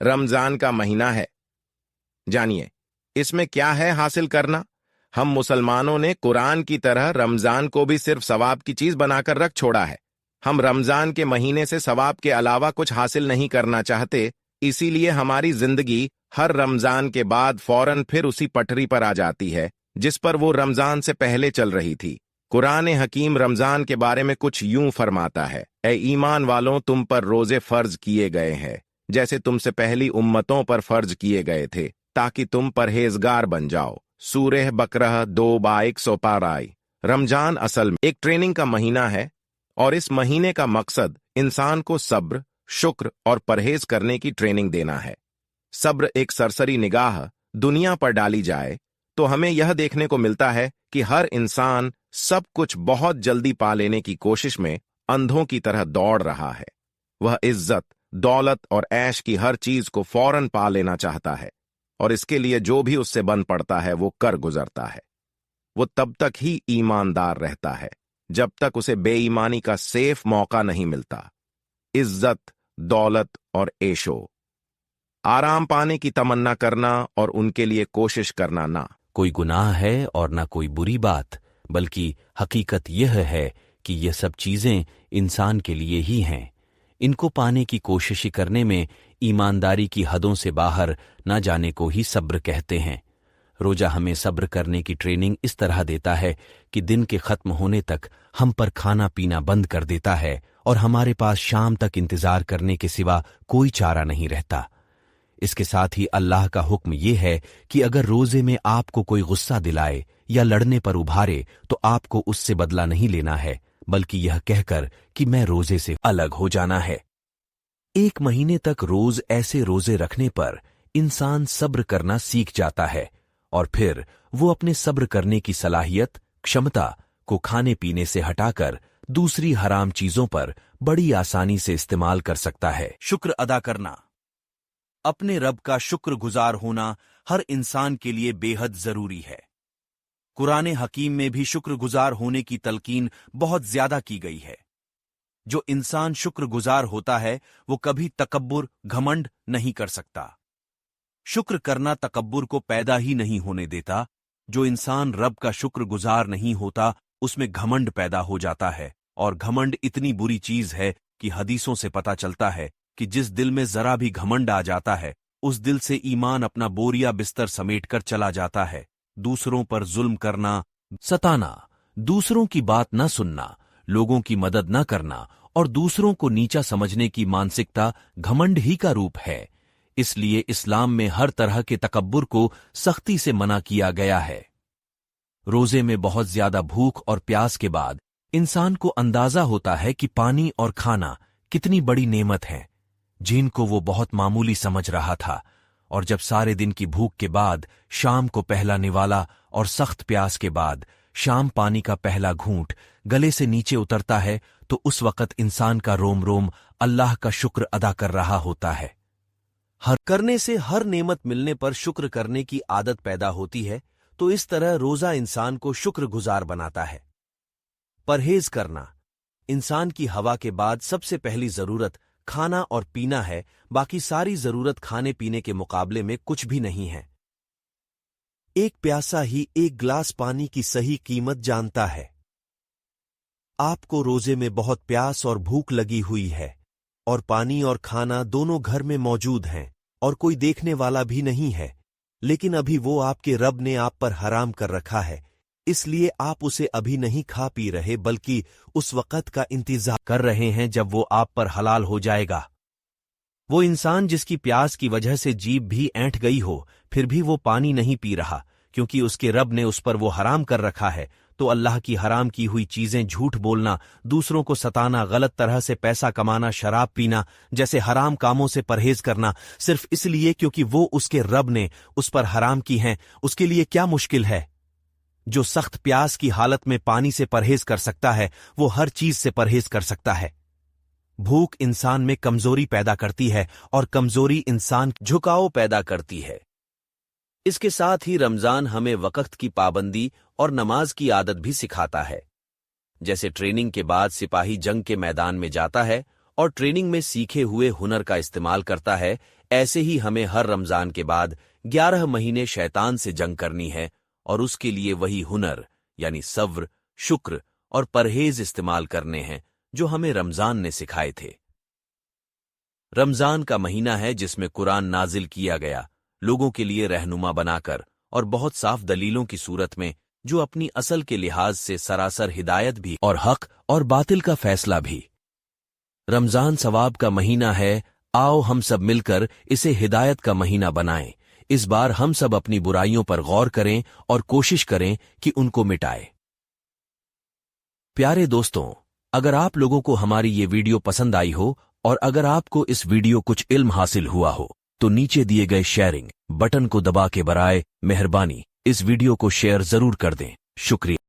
रमजान का महीना है। जानिए, इसमें क्या है हासिल करना। हम मुसलमानों ने कुरान की तरह रमजान को भी सिर्फ सवाब की चीज बनाकर रख छोड़ा है। हम रमजान के महीने से सवाब के अलावा कुछ हासिल नहीं करना चाहते, इसीलिए हमारी जिंदगी हर रमजान के बाद फौरन फिर उसी पटरी पर आ जाती है जिस पर वो रमजान से पहले चल रही थी। कुरान हकीम रमजान के बारे में कुछ यूं फरमाता है, ए ईमान वालों, तुम पर रोजे फर्ज किए गए हैं जैसे तुमसे पहली उम्मतों पर फर्ज किए गए थे, ताकि तुम परहेजगार बन जाओ। सूरह बकरह 2:105। रमजान असल में एक ट्रेनिंग का महीना है और इस महीने का मकसद इंसान को सब्र, शुक्र और परहेज करने की ट्रेनिंग देना है। सब्र एक सरसरी निगाह दुनिया पर डाली जाए तो हमें यह देखने को मिलता है कि हर इंसान सब कुछ बहुत जल्दी पा लेने की कोशिश में अंधों की तरह दौड़ रहा है। वह इज्जत, दौलत और ऐश की हर चीज को फौरन पा लेना चाहता है और इसके लिए जो भी उससे बन पड़ता है वो कर गुजरता है। वो तब तक ही ईमानदार रहता है जब तक उसे बेईमानी का सेफ मौका नहीं मिलता। इज्जत, दौलत और ऐशो, आराम पाने की तमन्ना करना और उनके लिए कोशिश करना ना कोई गुनाह है और ना कोई बुरी बात, बल्कि हकीकत यह है कि यह सब चीजें इंसान के लिए ही हैं। इनको पाने की कोशिश करने में ईमानदारी की हदों से बाहर न जाने को ही सब्र कहते हैं। रोजा हमें सब्र करने की ट्रेनिंग इस तरह देता है कि दिन के खत्म होने तक हम पर खाना पीना बंद कर देता है और हमारे पास शाम तक इंतजार करने के सिवा कोई चारा नहीं रहता। इसके साथ ही अल्लाह का हुक्म यह है कि अगर रोजे में आपको कोई गुस्सा दिलाए या लड़ने पर उभारे तो आपको उससे बदला नहीं लेना है, बल्कि यह कहकर कि मैं रोजे से अलग हो जाना है। एक महीने तक रोज ऐसे रोजे रखने पर इंसान सब्र करना सीख जाता है और फिर वो अपने सब्र करने की सलाहियत, क्षमता को खाने पीने से हटाकर दूसरी हराम चीजों पर बड़ी आसानी से इस्तेमाल कर सकता है। शुक्र अदा करना। अपने रब का शुक्रगुजार होना हर इंसान के लिए बेहद जरूरी है। कुरान हकीम में भी शुक्रगुजार होने की तलकीन बहुत ज्यादा की गई है। जो इंसान शुक्रगुजार होता है वो कभी तकब्बुर, घमंड नहीं कर सकता। शुक्र करना तकब्बुर को पैदा ही नहीं होने देता। जो इंसान रब का शुक्रगुजार नहीं होता उसमें घमंड पैदा हो जाता है, और घमंड इतनी बुरी चीज है कि हदीसों से पता चलता है कि जिस दिल में जरा भी घमंड आ जाता है उस दिल से ईमान अपना बोरिया बिस्तर समेटकर चला जाता है। दूसरों पर जुल्म करना, सताना, दूसरों की बात न सुनना, लोगों की मदद न करना और दूसरों को नीचा समझने की मानसिकता घमंड ही का रूप है। इसलिए इस्लाम में हर तरह के तकब्बुर को सख्ती से मना किया गया है। रोजे में बहुत ज्यादा भूख और प्यास के बाद इंसान को अंदाजा होता है कि पानी और खाना कितनी बड़ी नेमत है, जिनको वो बहुत मामूली समझ रहा था। और जब सारे दिन की भूख के बाद शाम को पहला निवाला और सख्त प्यास के बाद शाम पानी का पहला घूंट गले से नीचे उतरता है तो उस वक़्त इंसान का रोम रोम अल्लाह का शुक्र अदा कर रहा होता है। हर करने से हर नेमत मिलने पर शुक्र करने की आदत पैदा होती है, तो इस तरह रोजा इंसान को शुक्रगुजार बनाता है। परहेज करना। इंसान की हवा के बाद सबसे पहली जरूरत खाना और पीना है, बाकी सारी जरूरत खाने पीने के मुकाबले में कुछ भी नहीं है। एक प्यासा ही एक गिलास पानी की सही कीमत जानता है। आपको रोजे में बहुत प्यास और भूख लगी हुई है और पानी और खाना दोनों घर में मौजूद हैं और कोई देखने वाला भी नहीं है, लेकिन अभी वो आपके रब ने आप पर हराम कर रखा है, इसलिए आप उसे अभी नहीं खा पी रहे बल्कि उस वक़्त का इंतजार कर रहे हैं जब वो आप पर हलाल हो जाएगा। वो इंसान जिसकी प्यास की वजह से जीभ भी ऐंठ गई हो फिर भी वो पानी नहीं पी रहा क्योंकि उसके रब ने उस पर वो हराम कर रखा है, तो अल्लाह की हराम की हुई चीजें, झूठ बोलना, दूसरों को सताना, गलत तरह से पैसा कमाना, शराब पीना जैसे हराम कामों से परहेज करना सिर्फ इसलिए क्योंकि वो उसके रब ने उस पर हराम की हैं, उसके लिए क्या मुश्किल है। जो सख्त प्यास की हालत में पानी से परहेज कर सकता है वो हर चीज से परहेज कर सकता है। भूख इंसान में कमजोरी पैदा करती है और कमजोरी इंसान झुकाव पैदा करती है। इसके साथ ही रमजान हमें वक्त की पाबंदी और नमाज की आदत भी सिखाता है। जैसे ट्रेनिंग के बाद सिपाही जंग के मैदान में जाता है اور ٹریننگ میں سیکھے ہوئے ہنر کا استعمال کرتا ہے، ایسے ہی ہمیں ہر رمضان کے بعد 11 مہینے شیطان سے جنگ کرنی ہے اور اس کے لیے وہی ہنر یعنی صبر، شکر اور پرہیز استعمال کرنے ہیں جو ہمیں رمضان نے سکھائے تھے۔ رمضان کا مہینہ ہے جس میں قرآن نازل کیا گیا، لوگوں کے لیے رہنما بنا کر اور بہت صاف دلیلوں کی صورت میں، جو اپنی اصل کے لحاظ سے سراسر ہدایت بھی اور حق اور باطل کا فیصلہ بھی۔ رمضان ثواب کا مہینہ ہے، آؤ ہم سب مل کر اسے ہدایت کا مہینہ بنائیں۔ اس بار ہم سب اپنی برائیوں پر غور کریں اور کوشش کریں کہ ان کو مٹائیں۔ پیارے دوستوں، اگر آپ لوگوں کو ہماری یہ ویڈیو پسند آئی ہو اور اگر آپ کو اس ویڈیو کچھ علم حاصل ہوا ہو تو نیچے دیے گئے شیئرنگ بٹن کو دبا کے برائے مہربانی اس ویڈیو کو شیئر ضرور کر دیں۔ شکریہ۔